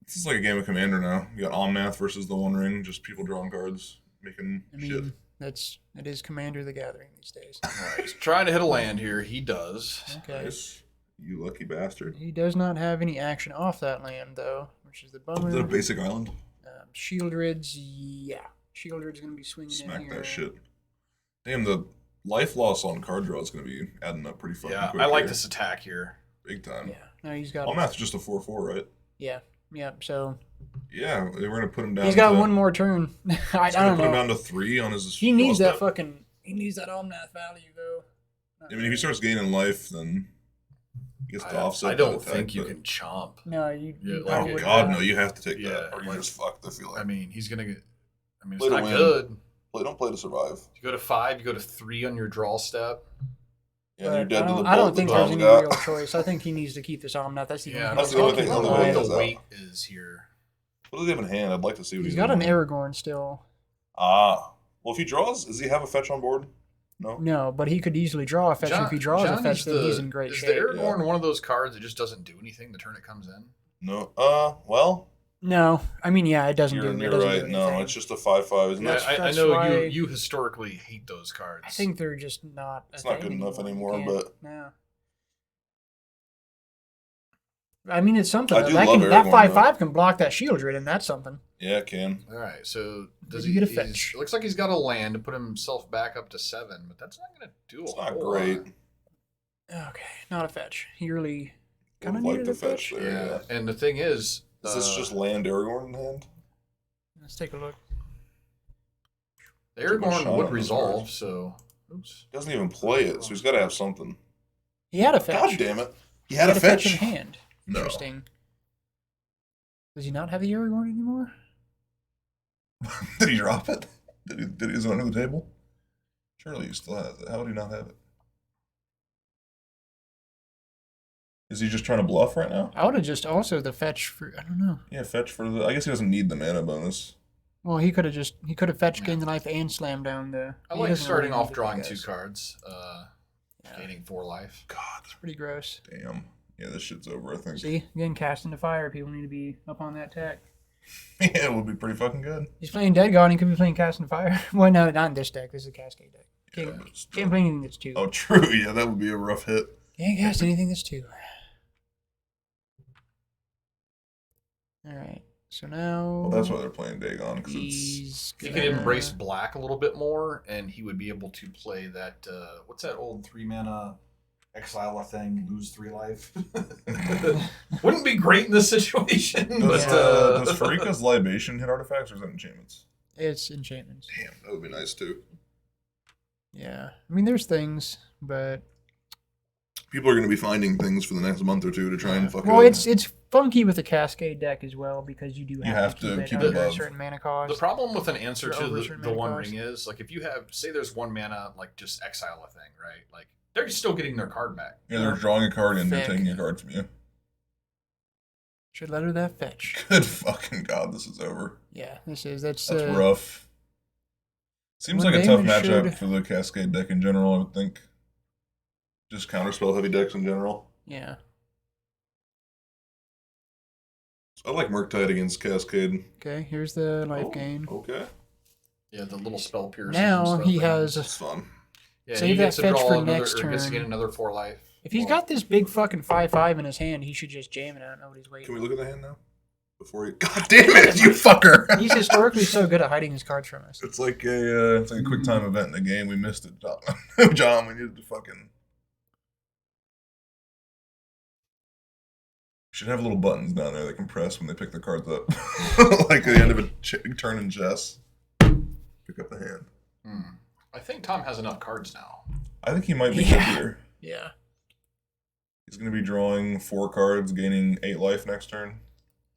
C: This is like a game of Commander now. You got Omnath versus the One Ring. Just people drawing cards, making
D: I
C: shit.
D: mean, it is Commander the Gathering these days.
B: Right, he's trying to hit a land here. He does.
D: Okay.
C: Nice. You lucky bastard.
D: He does not have any action off that land though, which is the bummer.
C: Is that a basic island?
D: Shieldred's, yeah. Shieldred's gonna be swinging in
C: Smack
D: here.
C: that shit. Damn, the life loss on card draw is going to be adding up pretty fucking
B: Yeah,
C: quick.
B: I like
C: here.
B: this attack here.
C: Big time.
D: Yeah. No, he's got.
C: Omnath's just a 4/4, right?
D: Yeah. So
C: Yeah, we're going to put him down.
D: he's got
C: to,
D: one more turn. I
C: He's going
D: don't
C: to put him
D: know.
C: down to 3 on his.
D: He needs
C: draw
D: that
C: step.
D: fucking. He needs that Omnath value though.
C: I mean, if he starts gaining life, then he gets to offset.
B: I don't
C: that attack,
B: think you
C: but-
B: can chomp.
D: No, you.
B: Yeah,
D: you
B: like,
C: Oh
D: probably
C: God,
D: not.
C: no! You have to take
B: Yeah,
C: that, or you're
B: like-
C: just fucked. I feel like.
B: I mean, he's gonna get. I mean, it's
C: Play to
B: not
C: win.
B: good.
C: Don't play to survive.
B: You go to 5, you go to 3 on your draw step.
C: Yeah, and you're
D: But
C: dead to the
D: I don't
C: bullet
D: think
C: that
D: there's
C: Tom's
D: any
C: got.
D: real choice. I think he needs to keep this Omnath. That's the
B: Yeah,
D: only
C: that's
D: thing.
C: the
B: I
C: only
B: don't
C: thing
B: know
C: the
B: what
C: way
B: the
C: is out.
B: weight is here.
C: What does he have in hand? I'd like to see what
D: He's
C: he's
D: got an
C: doing.
D: Aragorn still.
C: Well, if he draws, does he have a fetch on board? No.
D: No, but he could easily draw a fetch. And if he draws a fetch, then he's in great
B: is
D: shape.
B: the Aragorn one of those cards that just doesn't do anything the turn it comes in?
C: No. Well,
D: No, I mean, yeah, it doesn't do.
C: you're
D: It doesn't
C: right.
D: do
C: No,
D: anything.
C: it's just a 5/5, isn't
B: Yeah,
C: it?
B: I
D: that's
B: know
D: why-
B: you historically hate those cards.
D: I think they're just not.
C: It's not good enough anymore, but-
D: no. I mean, it's something.
C: I
D: though.
C: do
D: That
C: love
D: can, that
C: Aragorn,
D: 5/5 can block that Shieldred, and that's something.
C: Yeah, it can.
B: All right, so does
D: Maybe
B: he
D: get a
B: he's-
D: fetch.
B: It looks like he's got a land to put himself back up to 7, but that's not going to do
C: It's
B: a
C: not
B: whole
C: great.
D: Okay, not a fetch. He really kind of
C: Would've
D: needed
C: liked
D: a
C: the
D: fetch.
C: fetch
B: lot.
C: there.
B: Yeah,
C: Yeah.
B: and the thing is,
C: Is this just land Aragorn in hand?
D: Let's take a look.
B: the
C: Took a shot
B: Aragorn would
C: on those
B: resolve?
C: cards.
B: So, oops.
C: He doesn't even play it, so he's got to have something.
D: He had a fetch.
C: God damn it! He
D: He
C: had a fetch.
D: in hand.
C: No.
D: Interesting. Does he not have the Aragorn anymore?
C: Did he drop it? Did he is it under the table? Surely he still has it. How would he not have it? Is he just trying to bluff right now?
D: I would have just also the fetch for. I don't know.
C: Yeah, fetch for the. I guess he doesn't need the mana bonus.
D: Well, he could have fetched, gained the life, and slammed down the.
B: I
D: he
B: like
D: doesn't
B: starting
D: really
B: off
D: need it,
B: drawing
D: I
B: 2
D: guess.
B: cards,
D: Yeah.
B: gaining 4 life.
C: God
D: It's pretty gross.
C: damn. Yeah, this shit's over. I think.
D: See, again, cast into fire. People need to be up on that tech.
C: Yeah, it would be pretty fucking good.
D: He's playing Dead God. He could be playing cast into fire. Well, no, not in this deck. This is a Cascade deck.
C: Yeah,
D: Can't,
C: but it's
D: can't play anything that's 2.
C: Oh, true. Yeah, that would be a rough hit.
D: Can't cast anything that's 2. All right. So now.
C: Well, that's why they're playing Dagon because it's.
D: he's
B: He
D: gonna,
B: could embrace black a little bit more, and he would be able to play that. What's that old 3-mana exile a thing, lose 3 life? Wouldn't be great in this situation,
C: Does,
B: but
C: does Farika's libation hit artifacts or is that enchantments?
D: It's enchantments.
C: Damn, that would be nice too.
D: Yeah. I mean, there's things, but
C: People are going to be finding things for the next month or two to try and fuck
D: well,
C: up.
D: it's funky with the Cascade deck as well because you do have,
C: to
D: to
C: keep
D: keep
C: it
D: it under a
C: above.
D: certain mana cost.
B: the problem with an answer
D: You're
B: to
D: over a
B: the
D: certain
B: One
D: mana cost.
B: Ring is, like, if you have, say there's 1 mana, like, just exile a thing, right? Like, they're still getting their card back.
C: Yeah, they're drawing a card and they're
D: Thick.
C: taking a card from you.
D: Should let her that fetch.
C: Good fucking god, this is over.
D: Yeah, that's
C: That's rough. Seems
D: When
C: like a tough
D: Damon
C: matchup
D: should-
C: for the Cascade deck in general, I would think. Just counterspell heavy decks in general.
D: Yeah.
C: I like Murktide against Cascade.
D: Okay, here's the life
C: Oh,
D: gain.
C: Okay.
B: Yeah, the little spell piercers.
D: Now
B: and stuff
D: he
B: there.
D: has.
C: It's fun.
B: Yeah,
D: save
B: he
D: that
B: gets to
D: fetch
B: draw
D: for
B: another,
D: next
B: or gets to
D: turn.
B: get another 4 life.
D: If he's
B: Well,
D: got this big fucking 5/5 in his hand, he should just jam it. I don't know what he's waiting.
C: Can we look at the hand now? Before he. God damn it, you fucker!
D: He's historically so good at hiding his cards from us.
C: It's like a quick time event in the game. We missed it, John. John, we needed to fucking. Should have little buttons down there they can press when they pick the cards up, like at the end of a turn in chess. Pick up the hand.
B: I think Tom has enough cards now.
C: I think he might be
D: Yeah.
C: good here.
D: Yeah.
C: He's going to be drawing 4 cards, gaining 8 life next turn.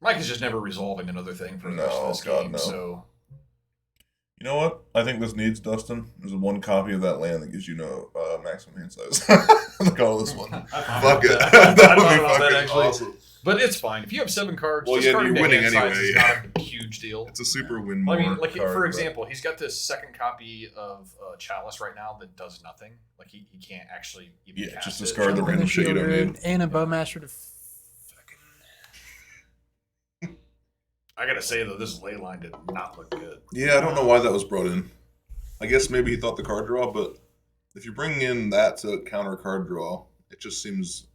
B: Mike is just never resolving another thing for the rest
C: No,
B: of this
C: God,
B: game,
C: no.
B: so
C: You know what? I think this needs Dustin. There's one copy of that land that gives you no maximum hand size. Look at all this one. Fuck it. That would be fucking awesome.
B: But it's fine. If you have 7 cards,
C: Well, yeah,
B: discarding
C: you're
B: the
C: winning
B: hand size
C: anyway.
B: is not a huge deal.
C: It's a super win
B: I
C: more.
B: mean, like
C: card,
B: for
C: but-
B: example, he's got this second copy of Chalice right now that does nothing. Like he can't actually even
C: Yeah,
B: cast
C: just
B: it.
C: discard the random shit you don't need.
D: And a Bowmaster to
B: I gotta say though, this ley line did not look good.
C: Yeah, I don't know why that was brought in. I guess maybe he thought the card draw, but if you're bringing in that to counter card draw, it just seems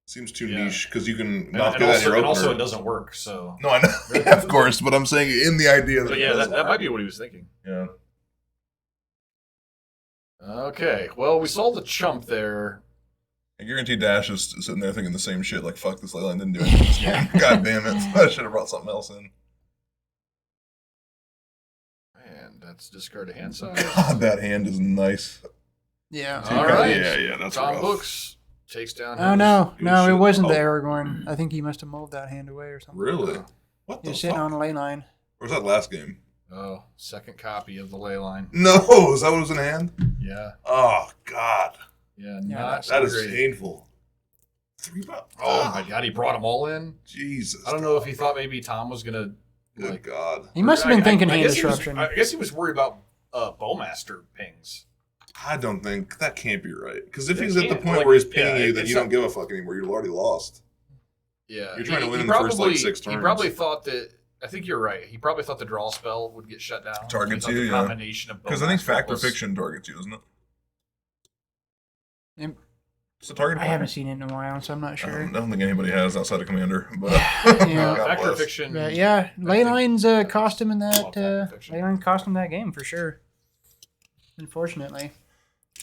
C: too
B: Yeah.
C: niche because you can
B: And,
C: not
B: and
C: get that in
B: also,
C: your
B: and
C: opener.
B: also, it doesn't work. So,
C: No, I know, of course, but I'm saying in the idea that.
B: but
C: it
B: yeah,
C: does
B: that might
C: work.
B: be what he was thinking.
C: Yeah.
B: Okay, well, we saw the chump there.
C: I guarantee Dash is sitting there thinking the same shit. Like, fuck, this leyline didn't do anything this game. God damn it! I should have brought something else in.
B: And that's discard a hand size.
C: God, that hand is nice.
D: yeah.
B: All right.
C: Yeah, that's
B: Tom
C: rough.
B: Books takes down.
D: Oh
B: his
D: no,
B: good
D: no, it
B: shit.
D: wasn't the
C: Oh.
D: Aragorn. I think he must have mulled that hand away or something.
C: Really? What
D: He
C: the
D: was sitting
C: fuck?
D: on a ley line.
C: Or was that last game?
B: Oh, second copy of the ley line.
C: No, is that what was in hand?
B: Yeah,
C: Oh God,
B: yeah,
D: Yeah,
B: not
C: that is
B: great.
C: painful. 3 bucks.
B: Oh my god, he brought them all in.
C: Jesus.
B: I don't know if he thought maybe Tom was gonna
C: Good
B: like.
C: God.
D: He must have been thinking hand
B: guess he was-
D: disruption.
B: I guess he was worried about Bowmaster pings.
C: I don't think that can't be right. Because if
B: It
C: he's at the
B: can't.
C: point
B: Like,
C: where he's pinging
B: yeah,
C: you, then
B: it's
C: you
B: not-
C: don't give a fuck anymore. You've already lost.
B: Yeah,
C: You're trying to win
B: he
C: in the first, like,
B: probably-
C: 6
B: He
C: turns.
B: probably thought that. I think you're right. He probably thought the draw spell would get shut down.
C: Targets
B: He thought
C: you,
B: the
C: yeah.
B: combination of
C: Because I think
B: Bowmaster
C: Factor
B: plus-
C: Fiction targets you, isn't it?
D: Im-
C: It's a target.
D: I haven't seen it in a while, so I'm not
C: I
D: sure.
C: don't think anybody has outside of Commander. But
D: Yeah.
C: God
B: Factor
C: bless.
B: Fiction.
D: But yeah, ley
B: think-
D: lines cost him in that.
B: Factor Fiction.
D: Ley line cost him that game for sure. Unfortunately.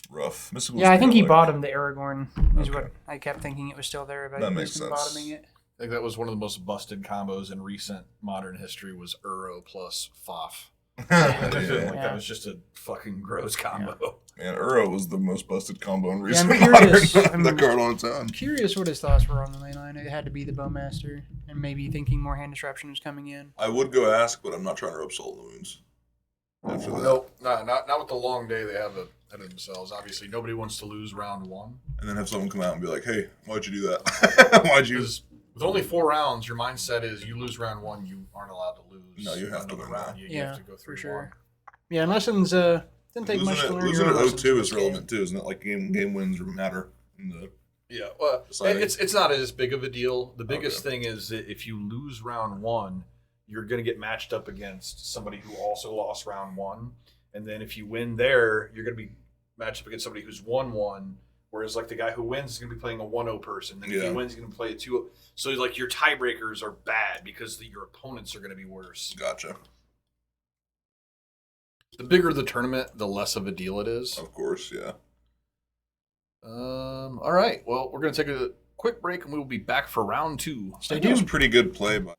C: Rough. Mystical
D: Yeah, I think he
C: Spirit,
D: bottomed the Aragorn. Is
C: Okay.
D: what I kept thinking it was still there, but
C: That
D: he
C: makes
D: must have been
C: sense.
D: bottoming it.
B: I think that was one of the most busted combos in recent modern history. Was Uro plus Faf. I feel
C: yeah.
B: like that was just a fucking gross combo.
C: Man, Uro was the most busted combo in
D: Yeah,
C: recent
D: I'm curious.
C: modern. That card on its own.
D: I'm curious what his thoughts were on the ley line. It had to be the Bowmaster, and maybe thinking more hand disruption was coming in.
C: I would go ask, but I'm not trying to rub salt in the wounds. After that.
B: Nope, not with the long day they have ahead of themselves. Obviously, nobody wants to lose round 1.
C: And then have someone come out and be like, hey, why'd you do that? Why'd you?
B: Because with only 4 rounds, your mindset is you lose round 1, you aren't allowed to lose.
C: No, you have to
B: another
C: win
B: round.
C: that.
B: You
D: Yeah,
B: have to go through
D: for sure.
B: 1.
D: Yeah, and lessons didn't take much to learn.
C: Losing
D: your
C: at
D: own lessons
C: 0-2
D: in
C: is
D: this
C: relevant too, isn't it? Like game wins matter. In the,
B: Yeah, well,
C: Deciding.
B: it's not as big of a deal. The biggest thing is that if you lose round 1, you're going to get matched up against somebody who also lost round 1, and then if you win there, you're going to be matched up against somebody who's won 1. Whereas like the guy who wins is going to be playing a 1-0 person, then if
C: Yeah.
B: he wins, he's going to play a 2-0. So like your tiebreakers are bad because your opponents are going to be worse.
C: gotcha.
B: The bigger the tournament, the less of a deal it is.
C: Of course, yeah.
B: All right. Well, we're going to take a quick break and we will be back for round 2.
D: Stay
C: That was
D: tuned.
C: pretty good play by.